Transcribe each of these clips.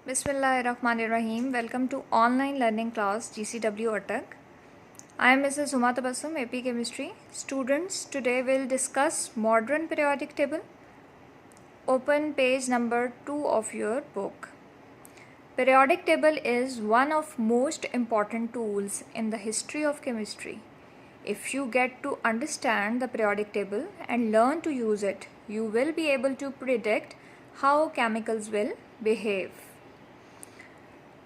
Bismillahirrahmanirrahim. Welcome to online learning class GCW Attack. I am Mrs. Huma Tabassum, AP Chemistry. Students, today we'll discuss modern periodic table. Open page number 2 of your book. Periodic table is one of most important tools in the history of chemistry. If you get to understand the periodic table and learn to use it, you will be able to predict how chemicals will behave.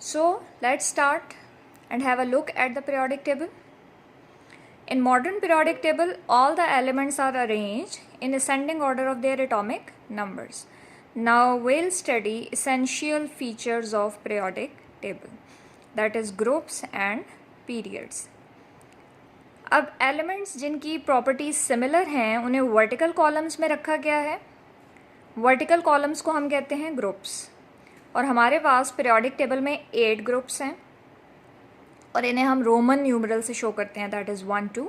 So let's start and have a look at the periodic table. In modern periodic table, all the elements are arranged in ascending order of their atomic numbers. Now we'll study essential features of periodic table, that is groups and periods. अब elements जिनकी properties similar हैं उन्हें vertical columns में रखा गया है. Vertical columns को हम कहते हैं ग्रुप्स. और हमारे पास पीरियोडिक टेबल में 8 ग्रुप्स हैं और इन्हें हम रोमन न्यूमरल से शो करते हैं, दैट इज़ 1 to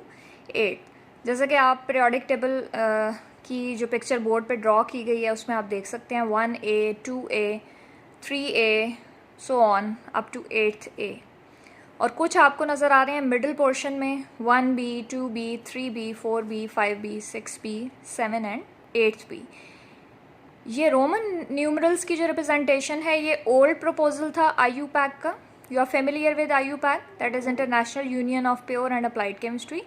8. जैसे कि आप पीरियोडिक टेबल की जो पिक्चर बोर्ड पे ड्रॉ की गई है उसमें आप देख सकते हैं 1A, 2A, 3A, so on up to 8A. और कुछ आपको नज़र आ रहे हैं मिडिल पोर्शन में 1B, 2B, 3B, 4B, 5B, 6B, 7 and 8B. ये रोमन न्यूमरल्स की जो रिप्रेजेंटेशन है ये ओल्ड प्रपोजल था IUPAC का. You are familiar with IUPAC, that is International Union of Pure and Applied Chemistry.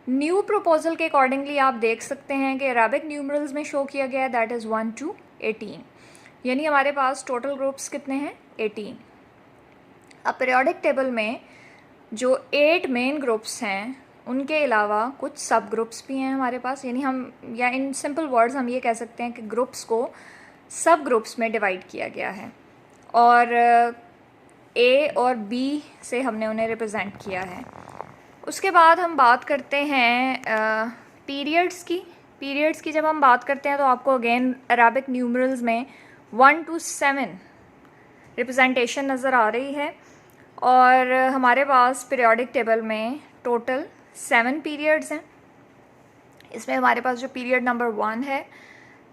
New proposal के accordingly आप देख सकते हैं कि अरेबिक न्यूमरल्स में शो किया गया है, दैट इज़ 1 to 18. यानी हमारे पास टोटल ग्रुप्स कितने हैं? 18. अब पीरियोडिक टेबल में जो 8 मेन ग्रुप्स हैं उनके अलावा कुछ सब ग्रुप्स भी हैं हमारे पास. यानी हम, या इन सिंपल वर्ड्स हम ये कह सकते हैं कि ग्रुप्स को सब ग्रुप्स में डिवाइड किया गया है और A और B से हमने उन्हें रिप्रेजेंट किया है. उसके बाद हम बात करते हैं पीरियड्स की. पीरियड्स की जब हम बात करते हैं तो आपको अगेन अरेबिक न्यूमरल्स में 1 to 7 रिप्रेजेंटेशन नज़र आ रही है और हमारे पास पीरियोडिक टेबल में टोटल 7 पीरियड्स हैं. इसमें हमारे पास जो पीरियड नंबर 1 है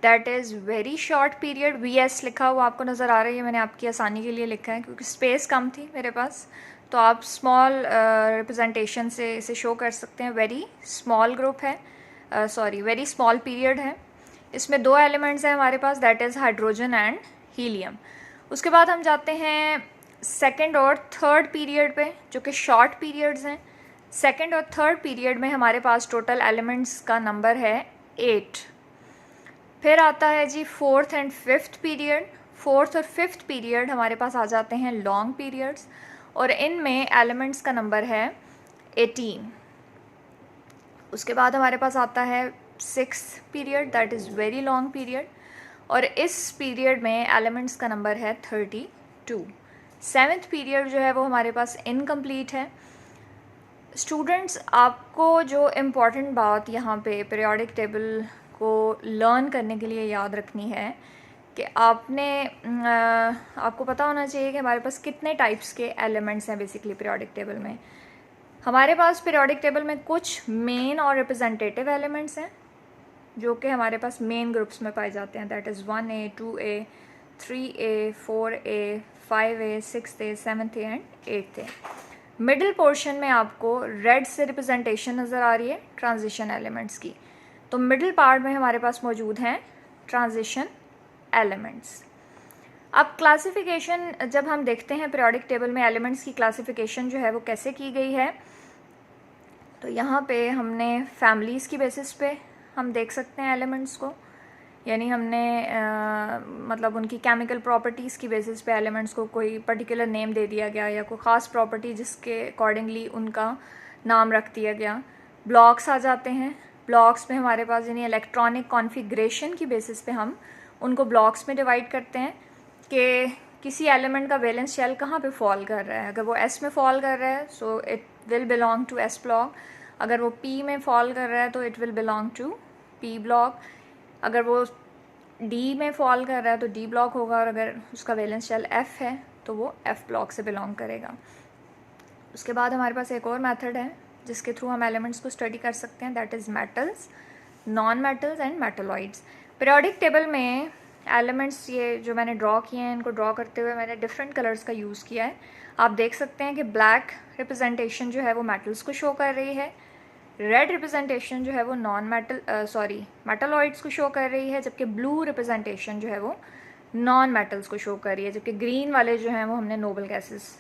that is very short period. VS लिखा हुआ आपको नज़र आ रही है, मैंने आपकी आसानी के लिए लिखा है क्योंकि स्पेस कम थी मेरे पास, तो आप स्मॉल रिप्रेजेंटेशन से इसे शो कर सकते हैं. वेरी स्मॉल ग्रुप है, वेरी स्मॉल पीरियड है. इसमें 2 एलिमेंट्स हैं हमारे पास, that is hydrogen and helium. उसके बाद हम जाते हैं सेकेंड और थर्ड पीरियड पे जो कि शॉर्ट पीरियड्स हैं. सेकेंड और थर्ड पीरियड में हमारे पास टोटल एलिमेंट्स का नंबर है 8. फिर आता है जी fourth and fifth period. Fourth और फिफ्थ पीरियड हमारे पास आ जाते हैं लॉन्ग पीरियड्स और इनमें एलिमेंट्स का नंबर है 18. उसके बाद हमारे पास आता है sixth period, that is very long period और इस पीरियड में एलिमेंट्स का नंबर है 32. सेवन्थ पीरियड जो है वो हमारे पास इनकम्प्लीट है. स्टूडेंट्स, आपको जो इम्पॉर्टेंट बात यहाँ पे पीरियोडिक टेबल को लर्न करने के लिए याद रखनी है कि आपको पता होना चाहिए कि हमारे पास कितने टाइप्स के एलिमेंट्स हैं बेसिकली पीरियोडिक टेबल में. हमारे पास पीरियोडिक टेबल में कुछ मेन और रिप्रेजेंटेटिव एलिमेंट्स हैं जो कि हमारे पास मेन ग्रुप्स में पाए जाते हैं, that is 1A, 2A, 3A, 4A, 5A, 6A, 7A and 8A. Middle portion में आपको रेड से रिप्रेजेंटेशन नज़र आ रही है ट्रांजिशन एलिमेंट्स की. तो मिडिल पार्ट में हमारे पास मौजूद हैं ट्रांजिशन एलिमेंट्स. अब क्लासिफिकेशन जब हम देखते हैं पीरियोडिक टेबल में एलिमेंट्स की क्लासिफिकेशन जो है वो कैसे की गई है, तो यहाँ पे हमने फैमिलीज़ की बेसिस पे हम देख सकते हैं एलिमेंट्स को. यानी हमने मतलब उनकी केमिकल प्रॉपर्टीज़ की बेसिस पे एलिमेंट्स को कोई पर्टिकुलर नेम दे दिया गया या कोई ख़ास प्रॉपर्टी जिसके अकॉर्डिंगली उनका नाम रख दिया गया. ब्लॉक्स आ जाते हैं. ब्लॉक्स में हमारे पास यानी इलेक्ट्रॉनिक कॉन्फ़िगरेशन की बेसिस पे हम उनको ब्लॉक्स में डिवाइड करते हैं कि किसी एलिमेंट का वैलेंस शेल कहाँ पे फॉल कर रहा है. अगर वो S में फॉल कर रहा है so it will belong to S block. अगर वो P में फॉल कर रहा है तो it will belong to P block. अगर वो D में फॉल कर रहा है तो D ब्लॉक होगा और अगर उसका वैलेंस शेल F है तो वो F ब्लॉक से बिलोंग करेगा. उसके बाद हमारे पास एक और मेथड है जिसके थ्रू हम एलिमेंट्स को स्टडी कर सकते हैं, that is metals, non metals and metalloids. Periodic table में एलिमेंट्स ये जो मैंने ड्रॉ किए हैं, इनको ड्रॉ करते हुए मैंने डिफरेंट कलर्स का यूज़ किया है। आप देख सकते हैं कि ब्लैक रिप्रेजेंटेशन जो है वो मेटल्स को शो कर रही है, रेड रिप्रेजेंटेशन जो है वो मेटलॉइड्स को शो कर रही है, जबकि ब्लू रिप्रेजेंटेशन जो है वो नॉन मेटल्स को शो कर रही है, जबकि ग्रीन वाले जो हैं वो हमने नोबल गैसेस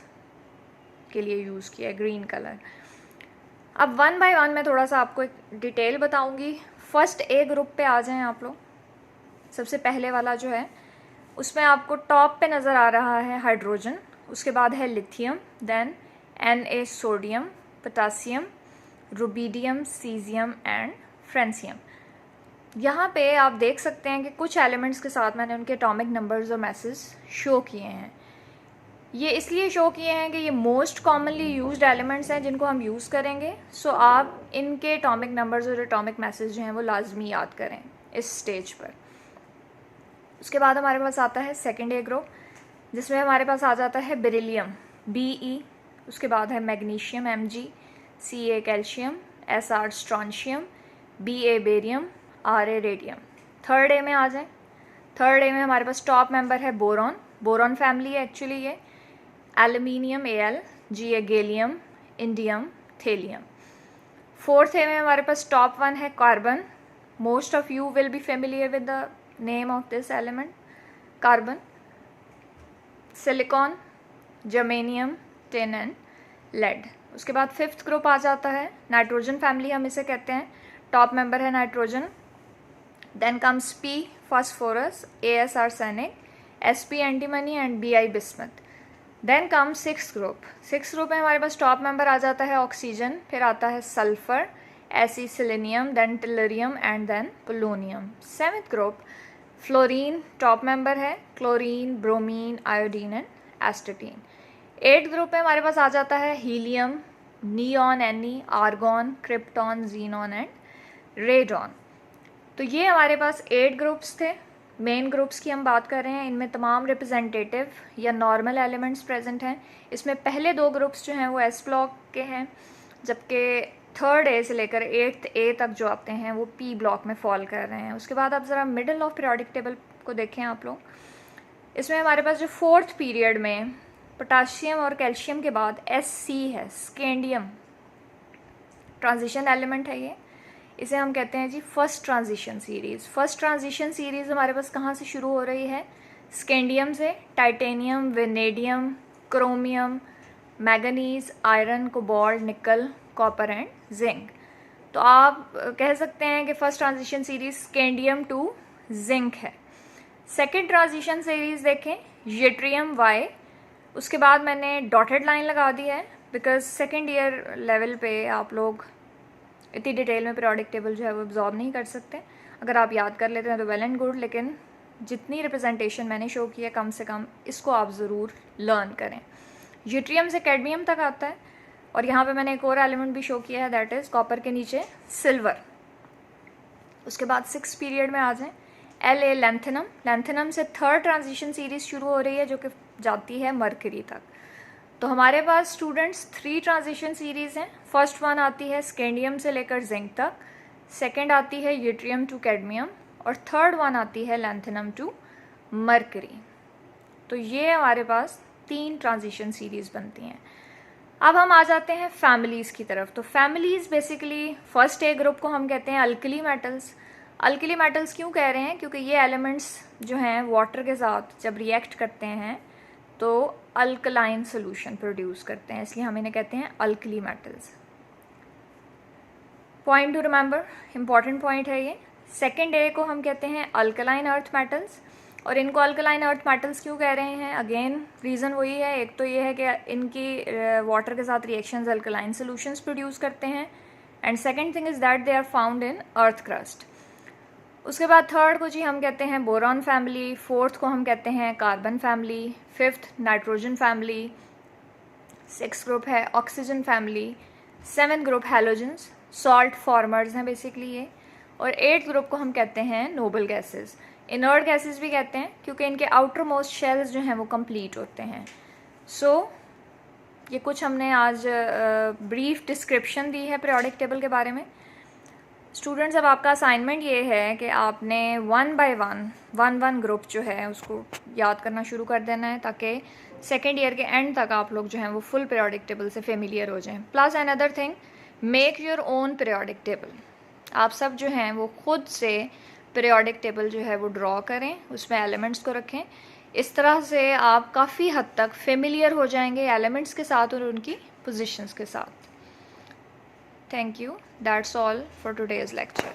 के लिए यूज़ किया है, ग्रीन कलर। अब वन बाय वन मैं थोड़ा सा आपको एक डिटेल बताऊंगी। फर्स्ट ए ग्रुप पे आ जाएं आप लोग। सबसे पहले वाला जो है उसमें आपको टॉप पे नज़र आ रहा है हाइड्रोजन, उसके बाद है lithium, then Na sodium, potassium, rubidium, caesium and francium. यहाँ पे आप देख सकते हैं कि कुछ एलिमेंट्स के साथ मैंने उनके एटॉमिक नंबर्स और मैसेज शो किए हैं। ये इसलिए शो किए हैं कि ये मोस्ट कॉमनली यूज्ड एलिमेंट्स हैं जिनको हम यूज़ करेंगे। सो आप इनके एटॉमिक नंबर्स और एटॉमिक मैसेज जो हैं वो लाजमी याद करें इस स्टेज पर। उसके बाद हमारे पास आता है सेकेंड ए ग्रुप, जिसमें हमारे पास आ जाता है बेरिलियम Be, उसके बाद है magnesium Mg, Ca calcium, Sr strontium, Ba barium, Ra radium. Third A में आ जाए। थर्ड ए में हमारे पास टॉप मेंबर है बोरॉन फैमिली है एक्चुअली ये, aluminium Al, Ga gallium, indium, thallium. Fourth A में हमारे पास टॉप वन है carbon. Most of you will be familiar with the name of this element carbon. Silicon, germanium, tin and lead. उसके बाद fifth group आ जाता है nitrogen family, हम इसे कहते हैं। टॉप मेंबर है nitrogen, then comes P phosphorus, As arsenic, Sp antimony and Bi bismuth. Then come six group में हमारे पास टॉप मेंबर आ जाता है ऑक्सीजन, फिर आता है sulphur, Ase selenium, then tellurium and then polonium. Seventh group fluorine top member है, chlorine, bromine, iodine and astatine. Eighth group में हमारे पास आ जाता है helium, neon, Ne, argon, krypton, xenon and radon. तो ये हमारे पास 8 ग्रुप्स थे। मेन ग्रुप्स की हम बात कर रहे हैं, इनमें तमाम रिप्रेजेंटेटिव या नॉर्मल एलिमेंट्स प्रेजेंट हैं। इसमें पहले 2 ग्रुप्स जो हैं वो एस ब्लॉक के हैं, जबकि थर्ड ए से लेकर 8th ए तक जो आते हैं वो पी ब्लॉक में फॉल कर रहे हैं। उसके बाद आप ज़रा मिडल ऑफ पीरियोडिक टेबल को देखें आप लोग। इसमें हमारे पास जो फोर्थ पीरियड में पोटाशियम और कैल्शियम के बाद Sc है, स्केंडियम, ट्रांजिशन एलिमेंट है ये। इसे हम कहते हैं जी first transition series. First transition series हमारे पास कहाँ से शुरू हो रही है? स्केंडियम से, titanium, vanadium, chromium, manganese, iron, cobalt, nickel, copper and zinc. तो आप कह सकते हैं कि first transition series scandium to zinc है। सेकेंड ट्रांजिशन सीरीज़ देखें, यट्रियम Y। उसके बाद मैंने डॉटेड लाइन लगा दी है बिकॉज सेकेंड ईयर लेवल पे आप लोग इतनी डिटेल में पीरियोडिक टेबल जो है वो एब्जॉर्ब नहीं कर सकते। अगर आप याद कर लेते हैं तो वेल एंड गुड, लेकिन जितनी रिप्रेजेंटेशन मैंने शो की है कम से कम इसको आप ज़रूर लर्न करें। यूट्रियम से कैडमियम तक आता है, और यहाँ पे मैंने एक और एलिमेंट भी शो किया है, दैट इज़ कॉपर के नीचे सिल्वर। उसके बाद 6 पीरियड में आ जाएँ, La लैंथेनम। लैंथेनम से थर्ड ट्रांजिशन सीरीज़ शुरू हो रही है जो कि जाती है मरकरी तक। तो हमारे पास स्टूडेंट्स 3 ट्रांजिशन सीरीज़ हैं। फर्स्ट वन आती है स्केंडियम से लेकर जिंक तक, सेकंड आती है यूट्रियम टू कैडमियम, और थर्ड वन आती है लैंथेनम टू मरकरी। तो ये हमारे पास 3 ट्रांजिशन सीरीज़ बनती हैं। अब हम आ जाते हैं फैमिलीज़ की तरफ। तो families basically first A group को हम कहते हैं अल्कली मेटल्स। अल्कली मेटल्स क्यों कह रहे हैं? क्योंकि ये एलिमेंट्स जो हैं वाटर के साथ जब रिएक्ट करते हैं तो अल्कलाइन सोल्यूशन प्रोड्यूस करते हैं, इसलिए हम इन्हें कहते हैं alkali metals. Point two remember, important point है ये। सेकेंड ए को हम कहते हैं अल्कलाइन अर्थ मेटल्स। और इनको अल्कलाइन अर्थ मेटल्स क्यों कह रहे हैं? अगेन रीज़न वही है, एक तो ये है कि इनकी वाटर के साथ रिएक्शंस अल्कलाइन सोल्यूशंस प्रोड्यूस करते हैं, and second thing is that they are found in earth crust. उसके बाद थर्ड को जी हम कहते हैं बोरॉन फैमिली, फोर्थ को हम कहते हैं carbon family, fifth nitrogen family, six group है oxygen family, seventh group halogens, salt formers हैं बेसिकली ये, और एट्थ ग्रुप को हम कहते हैं नोबल गैसेस। इनर्ट गैसेस भी कहते हैं क्योंकि इनके आउटर मोस्ट शेल्स जो हैं वो कंप्लीट होते हैं। सो ये कुछ हमने आज ब्रीफ डिस्क्रिप्शन दी है पीरियोडिक टेबल के बारे में। स्टूडेंट्स, अब आपका असाइनमेंट ये है कि आपने वन बाय वन ग्रुप जो है उसको याद करना शुरू कर देना है, ताकि सेकेंड ईयर के एंड तक आप लोग जो हैं वो फुल पीरियोडिक टेबल से फेमिलियर हो जाएं। Plus another thing, make your own periodic table. आप सब जो हैं वो खुद से पीरियोडिक टेबल जो है वो ड्रॉ करें, उसमें एलिमेंट्स को रखें। इस तरह से आप काफ़ी हद तक फेमिलियर हो जाएंगे एलिमेंट्स के साथ और उनकी पोजीशंस के साथ। Thank you. That's all for today's lecture.